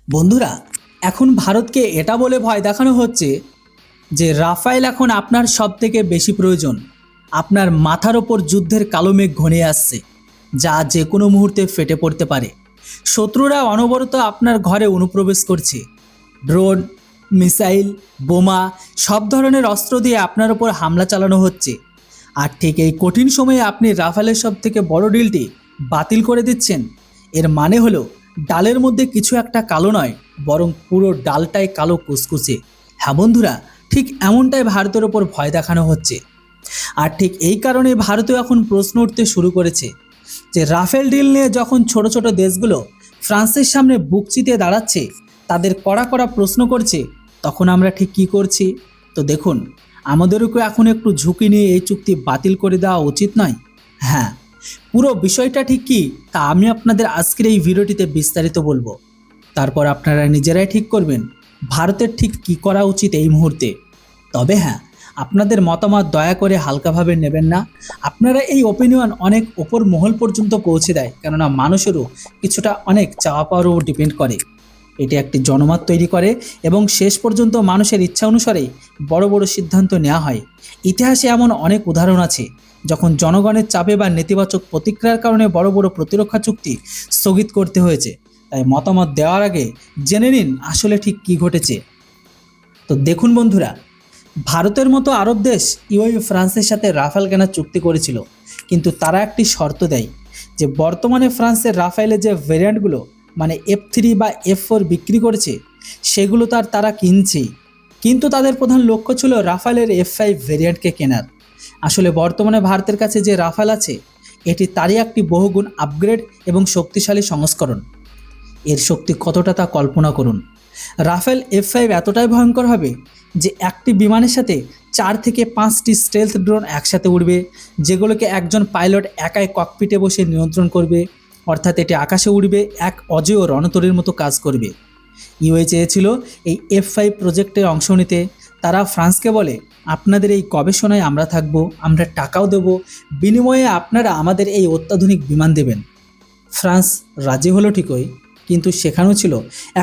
বন্ধুরা, এখন ভারতকে এটা বলে ভয় দেখানো হচ্ছে যে রাফায়েল এখন আপনার সবথেকে বেশি প্রয়োজন। আপনার মাথার ওপর যুদ্ধের কালো মেঘ ঘনিয়ে আসছে, যা যে কোনো মুহূর্তে ফেটে পড়তে পারে। শত্রুরা অনবরত আপনার ঘরে অনুপ্রবেশ করছে। ড্রোন, মিসাইল, বোমা, সব ধরনের অস্ত্র দিয়ে আপনার ওপর হামলা চালানো হচ্ছে। আর ঠিক এই কঠিন সময়ে আপনি রাফালের সব থেকে বড় ডিলটি বাতিল করে দিচ্ছেন। এর মানে হলো ডালের মধ্যে কিছু একটা কালো নয়, বরং পুরো ডালটাই কালো কুচকুচে। হ্যাঁ বন্ধুরা, ঠিক এমনটাই ভারতের ওপর ভয় দেখানো হচ্ছে। আর ঠিক এই কারণে ভারতেও এখন প্রশ্ন উঠতে শুরু করেছে যে রাফেল ডিল নিয়ে যখন ছোট ছোট দেশগুলো ফ্রান্সের সামনে বুক চিতিয়ে দাঁড়াচ্ছে, তাদের কড়া কড়া প্রশ্ন করছে, তখন আমরা ঠিক কী করছি। তো দেখুন, আমাদেরকে এখন একটু ঝুঁকি নিয়ে এই চুক্তি বাতিল করে দেওয়া উচিত নয়? হ্যাঁ, পুরো বিষয়টা ঠিক কী তা আমি আপনাদের আজকের এই ভিডিওটিতে বিস্তারিত বলবো। তারপর আপনারা নিজেরাই ঠিক করবেন ভারতের ঠিক কী করা উচিত এই মুহূর্তে। তবে হ্যাঁ, আপনাদের মতামত দয়া করে হালকাভাবে নেবেন না। আপনারা এই ওপিনিয়ন অনেক ওপর মহল পর্যন্ত পৌঁছে দেয়, কেননা মানুষেরও কিছুটা অনেক চাওয়া পাওয়ার উপর ডিপেন্ড করে। এটি একটি জনমত তৈরি করে এবং শেষ পর্যন্ত মানুষের ইচ্ছা অনুসারেই বড় বড় সিদ্ধান্ত নেওয়া হয়। ইতিহাসে এমন অনেক উদাহরণ আছে যখন জনগণের চাপে বা নেতিবাচক প্রতিক্রিয়ার কারণে বড় বড় প্রতিরক্ষা চুক্তি স্থগিত করতে হয়েছে। তাই মতামত দেওয়ার আগে জেনে নিন আসলে ঠিক কী ঘটেছে। তো দেখুন বন্ধুরা, ভারতের মতো আরব দেশ ইউএই ফ্রান্সের সাথে রাফাল কেনার চুক্তি করেছিল, কিন্তু তারা একটি শর্ত দেয় যে বর্তমানে ফ্রান্সের রাফায়েলের যে ভেরিয়েন্টগুলো মানে F3 বা F4 বিক্রি করেছে, সেগুলো তারা কিনছেই। কিন্তু তাদের প্রধান লক্ষ্য ছিল রাফায়েলের F5 ভেরিয়েন্টকে কেনার। আসলে বর্তমানে ভারতের কাছে যে রাফাল আছে, এটি তারই একটি বহুগুণ আপগ্রেড এবং শক্তিশালী সংস্করণ। এর শক্তি কতটা তা কল্পনা করুন। রাফেল F5 এতটাই ভয়ঙ্কর হবে যে একটি বিমানের সাথে 4 থেকে 5টি স্টেলথ ড্রোন একসাথে উড়বে, যেগুলোকে একজন পাইলট একাই ককপিটে বসে নিয়ন্ত্রণ করবে। অর্থাৎ এটি আকাশে উড়বে, এক অজেয় রণতরীর মতো কাজ করবে। ইউএই চেয়েছিল এই F5 প্রজেক্টের অংশ নিতে। তারা ফ্রান্সকে বলে, আপনাদের এই গবেষণায় আমরা থাকব, আমরা টাকাও দেব, বিনিময়ে আপনারা আমাদের এই অত্যাধুনিক বিমান দেবেন। ফ্রান্স রাজি হলো ঠিকই, কিন্তু সেখানেও ছিল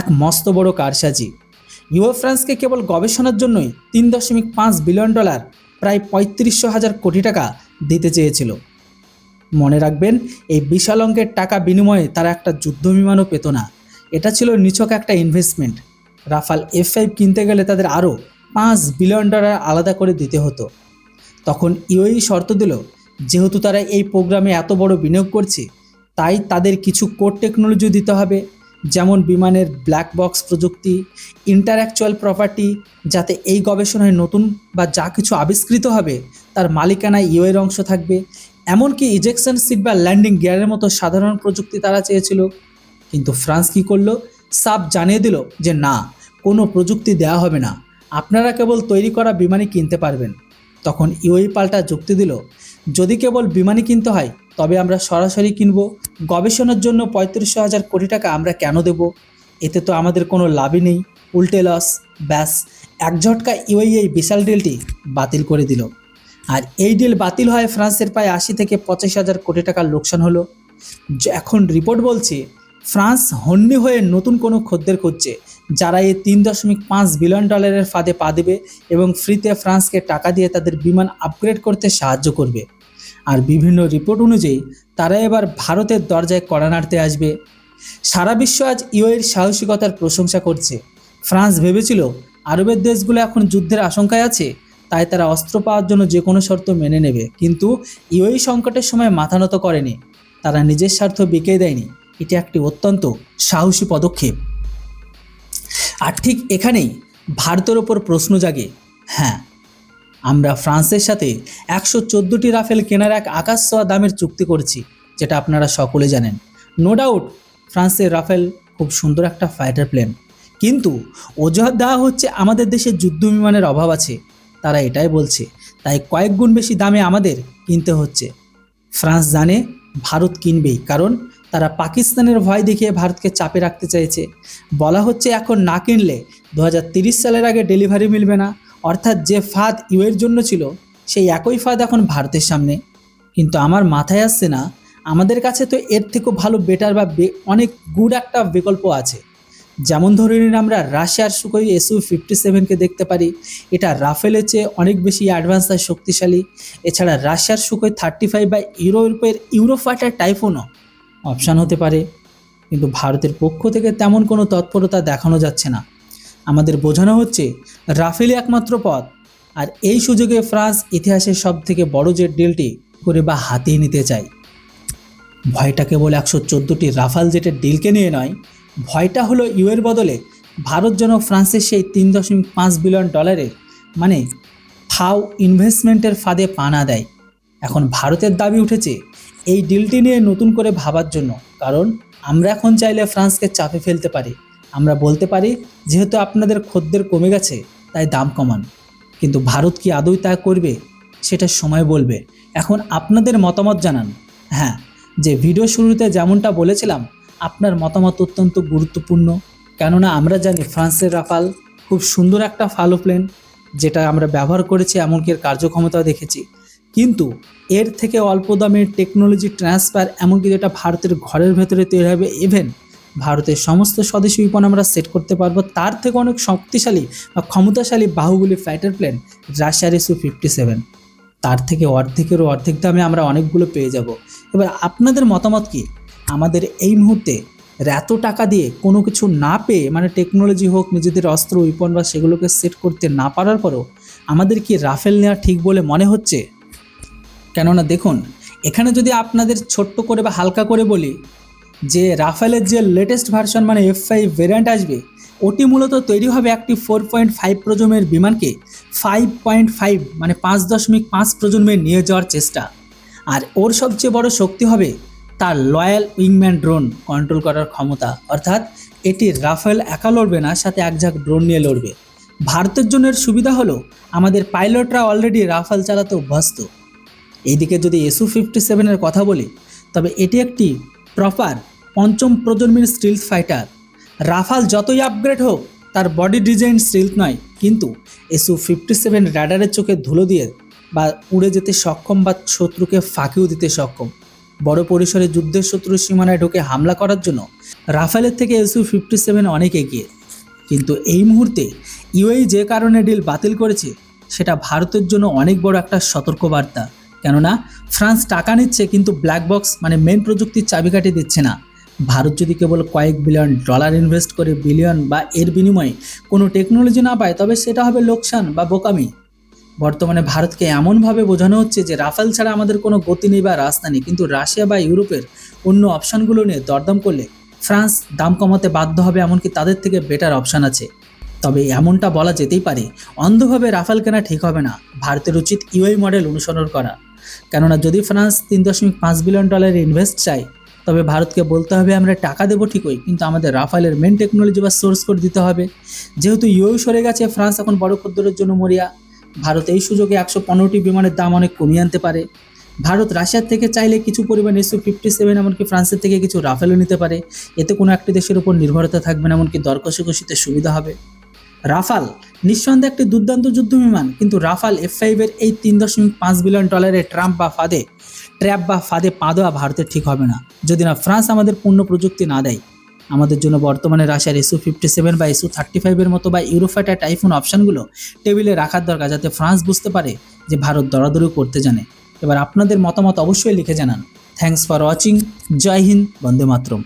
এক মস্ত বড় কারসাজি। ফ্রান্সকে কেবল গবেষণার জন্যই $3.5 বিলিয়ন, প্রায় ৩৫,০০০ কোটি টাকা দিতে চেয়েছিল। মনে রাখবেন, এই বিশাল অঙ্কের টাকা বিনিময়ে তারা একটা যুদ্ধ বিমানও পেত না। এটা ছিল নিছক একটা ইনভেস্টমেন্ট। রাফাল F5 কিনতে গেলে তাদের আরও $5 বিলিয়ন আলাদা করে দিতে হতো। তখন ইউএই শর্ত দিল, যেহেতু তারা এই প্রোগ্রামে এত বড় বিনিয়োগ করছে, তাই তাদের কিছু কোর টেকনোলজি দিতে হবে, যেমন বিমানের ব্ল্যাক বক্স প্রযুক্তি, ইন্টারঅ্যাকচুয়াল প্রপার্টি, যাতে এই গবেষণায় নতুন বা যা কিছু আবিষ্কৃত হবে তার মালিকানায় ইউএর অংশ থাকবে। এমনকি ইজেকশন সিট বা ল্যান্ডিং গিয়ারের মতো সাধারণ প্রযুক্তি তারা চেয়েছিল। কিন্তু ফ্রান্স কী করলো? সাফ জানিয়ে দিল যে না, কোনো প্রযুক্তি দেওয়া হবে না, আপনারা কেবল তৈরি করা বিমানই কিনতে পারবেন। তখন ইউএই পাল্টা যুক্তি দিল, যদি কেবল বিমানই কিনতে হয় তবে আমরা সরাসরি কিনব, গবেষণার জন্য ৩৫,০০০ কোটি টাকা আমরা কেন দেব? এতে তো আমাদের কোনো লাভই নেই, উল্টে লস। ব্যাস, এক ঝটকা ইউএই এই বিশাল ডিলটি বাতিল করে দিল। আর এই ডিল বাতিল হয় ফ্রান্সের প্রায় ৮০ থেকে ৮৫,০০০ কোটি টাকার লোকসান হলো। এখন রিপোর্ট বলছে ফ্রান্স হন্যে হয়ে নতুন কোনো খদ্দের খুঁজছে, যারা এই $3.5 বিলিয়ন ফাঁদে পা দেবে এবং ফ্রিতে ফ্রান্সকে টাকা দিয়ে তাদের বিমান আপগ্রেড করতে সাহায্য করবে। আর বিভিন্ন রিপোর্ট অনুযায়ী তারা এবার ভারতের দরজায় কড়া নাড়তে আসবে। সারা বিশ্ব আজ ইউএইর সাহসিকতার প্রশংসা করছে। ফ্রান্স ভেবেছিল আরবের দেশগুলো এখন যুদ্ধের আশঙ্কায় আছে, তাই তারা অস্ত্র পাওয়ার জন্য যে কোনো শর্ত মেনে নেবে, কিন্তু ইউএই সংকটের সময় মাথা নত করেনি, তারা নিজের স্বার্থ বিকিয়ে দেয়নি। এটি একটি অত্যন্ত সাহসী পদক্ষেপ। আর ঠিক এখানেই ভারতের ওপর প্রশ্ন জাগে। হ্যাঁ, আমরা ফ্রান্সের সাথে ১১৪টি রাফেল কেনার এক আকাশ ছোঁয়া দামের চুক্তি করছি, যেটা আপনারা সকলে জানেন। নো ডাউট ফ্রান্সের রাফেল খুব সুন্দর একটা ফাইটার প্লেন, কিন্তু অজুহাত দেওয়া হচ্ছে আমাদের দেশে যুদ্ধ বিমানের অভাব আছে। তারা এটাই বলছে, তাই কয়েক গুণ বেশি দামে আমাদের কিনতে হচ্ছে। ফ্রান্স জানে ভারত কিনবেই, কারণ তারা পাকিস্তানের ভয় দেখিয়ে ভারতকে চাপে রাখতে চাইছে। বলা হচ্ছে এখন না কিনলে ২০৩০ সালের আগে ডেলিভারি মিলবে না। অর্থাৎ যে ফাঁদ ইউএর জন্য ছিল, সেই একই ফাঁদ এখন ভারতের সামনে। কিন্তু আমার মাথায় আসছে না, আমাদের কাছে তো এর থেকেও ভালো বেটার বা অনেক গুড একটা বিকল্প আছে, যেমন ধরে নিন আমরা রাশিয়ার সুখোই SU-57কে দেখতে পারি, এটা রাফেলের চেয়ে অনেক বেশি অ্যাডভান্স আর শক্তিশালী। এছাড়া রাশিয়ার সুখোই 35 বা ইউরোপের ইউরোফাইটার টাইফুনও অপশান হতে পারে। কিন্তু ভারতের পক্ষ থেকে তেমন কোনো তৎপরতা দেখানো যাচ্ছে না। আমাদের বোঝানো হচ্ছে রাফেলই একমাত্র পথ, আর এই সুযোগে ফ্রান্স ইতিহাসের সবথেকে বড় জেট ডিলটি করে বা হাতিয়ে নিতে চায়। ভয়টা কেবল 114টি রাফাল জেটের ডিলকে নিয়ে নয়, ভয়টা হলো ইউএর বদলে ভারত যেন ফ্রান্সের সেই $3.5 বিলিয়ন মানে ফাও ইনভেস্টমেন্টের ফাঁদে পা না দেয়। এখন ভারতের দাবি উঠেছে এই ডিলটি নিয়ে নতুন করে ভাবার জন্য, কারণ আমরা এখন চাইলে ফ্রান্সকে চাপে ফেলতে পারি। আমরা বলতে পারি যেহেতু আপনাদের খদ্দের কমে গেছে তাই দাম কমান, কিন্তু ভারত কি আদৌ তা করবে সেটা সময় বলবে। এখন আপনাদের মতামত জানান। হ্যাঁ, যে ভিডিও শুরুতে যেমনটা বলেছিলাম, আপনার মতামত অত্যন্ত গুরুত্বপূর্ণ, কেননা আমরা জানি ফ্রান্সের রাফাল খুব সুন্দর একটা ফালো প্লেন, যেটা আমরা ব্যবহার করেছি, এমনকি এর কার্যক্ষমতাও দেখেছি। কিন্তু এর থেকে অল্প দামের টেকনোলজি ট্রান্সফার, এমনকি যেটা ভারতের ঘরের ভেতরে তৈরি হবে, ইভেন ভারতের সমস্ত স্বদেশী বিপণ আমরা সেট করতে পারবো, তার থেকে অনেক শক্তিশালী বা ক্ষমতাশালী বাহুবলী ফাইটার প্লেন রাশিয়ার SU-57, তার থেকে অর্ধেকেরও অর্ধেক দামে আমরা অনেকগুলো পেয়ে যাব। এবার আপনাদের মতামত কি? আমাদের এই মুহূর্তে এত টাকা দিয়ে কোনো কিছু না পেয়ে, মানে টেকনোলজি হোক, নিজেদের অস্ত্র উইপন বা সেগুলোকে সেট করতে না পারার পরও আমাদের কি রাফেল নেওয়া ঠিক বলে মনে হচ্ছে? কেননা দেখুন, এখানে যদি আপনাদের ছোট্ট করে বা হালকা করে বলি যে রাফেলের যে লেটেস্ট ভার্সন মানে F5 ভেরিয়েন্ট আসবে, ওটি মূলত তৈরি হবে একটি 4.5 প্রজন্মের বিমানকে 5.5 মানে 5.5 প্রজন্মে নিয়ে যাওয়ার চেষ্টা। আর ওর সবচেয়ে বড় শক্তি হবে তার লয়াল উইংম্যান ড্রোন কন্ট্রোল করার ক্ষমতা, অর্থাৎ এটি রাফেল একা লড়বে না, সাথে একঝাঁক ড্রোন নিয়ে লড়বে। ভারতের জন্য এর সুবিধা হলো আমাদের পাইলটরা অলরেডি রাফেল চালাতে অভ্যস্ত। এইদিকে যদি SU-57 কথা বলি, তবে এটি একটি প্রপার পঞ্চম প্রজন্মের স্টিলথ ফাইটার। রাফাল যতই আপগ্রেড হোক, তার বডি ডিজাইন স্টিলথ নয়, কিন্তু SU-57 রাডারের চোখে ধুলো দিয়ে বা উড়ে যেতে সক্ষম বা শত্রুকে ফাঁকিও দিতে সক্ষম। বড় পরিসরে যুদ্ধের শত্রুর সীমানায় ঢুকে হামলা করার জন্য রাফেলের থেকে SU-57 অনেক এগিয়ে। কিন্তু এই মুহূর্তে ইউএই যে কারণে ডিল বাতিল করেছে, সেটা ভারতের জন্য অনেক বড় একটা সতর্কবার্তা। কেননা ফ্রান্স টাকা নিচ্ছে কিন্তু ব্ল্যাক বক্স মানে মেন প্রযুক্তির চাবিকাঠি দিচ্ছে না। ভারত যদি কেবল কয়েক $1 বিলিয়ন ইনভেস্ট করে বিলিয়ন বা এর বিনিময়ে কোনো টেকনোলজি না পায়, তবে সেটা হবে লোকসান বা বোকামি। বর্তমানে ভারতকে এমনভাবে বোঝানো হচ্ছে যে রাফেল ছাড়া আমাদের কোনো গতি নেই বা রাস্তা নেই, কিন্তু রাশিয়া বা ইউরোপের অন্য অপশানগুলো নিয়ে দরদাম করলে ফ্রান্স দাম কমাতে বাধ্য হবে, এমনকি তাদের থেকে বেটার অপশান আছে। তবে এমনটা বলা যেতেই পারে, অন্ধভাবে রাফেল কেনা ঠিক হবে না। ভারতের উচিত ইউএই মডেল অনুসরণ করা, কেননা যদি ফ্রান্স $3.5 বিলিয়ন ইনভেস্ট চায়, তবে ভারতকে বলতে হবে আমরা টাকা দেবো ঠিকই, কিন্তু আমাদের রাফেলের মেন টেকনোলজি বা সোর্স কোড দিতে হবে। যেহেতু ইউএই সরে গেছে, ফ্রান্স এখন বড় খদ্দরের জন্য মরিয়া। ভারত এই সুযোগে 115টি বিমানের দাম অনেক কমিয়ে আনতে পারে। ভারত রাশিয়ার থেকে চাইলে কিছু পরিমাণ SU-57, এমনকি ফ্রান্সের থেকে কিছু রাফেলও নিতে পারে। এতে কোনো একটি দেশের উপর নির্ভরতা থাকবে না, এমনকি দর কষাকষিতে সুবিধা হবে। রাফাল নিঃসন্দেহে একটি দুর্দান্ত যুদ্ধ বিমান, কিন্তু রাফাল F5 এই $3.5 বিলিয়ন ট্র্যাপ বা ফাঁদে পা দেওয়া ভারতের ঠিক হবে না, যদি না ফ্রান্স আমাদের পূর্ণ প্রযুক্তি না দেয়। আমাদের জন্য বর্তমানে রাশিয়ার SU-57 বা SU-35 মতো বা ইউরোফাইটার টাইফুন অপশানগুলো টেবিলে রাখার দরকার, যাতে ফ্রান্স বুঝতে পারে যে ভারত দরাদরি করতে জানে। এবার আপনাদের মতামত অবশ্যই লিখে জানান। Thanks for watching. জয় হিন্দ, বন্দে মাতরম।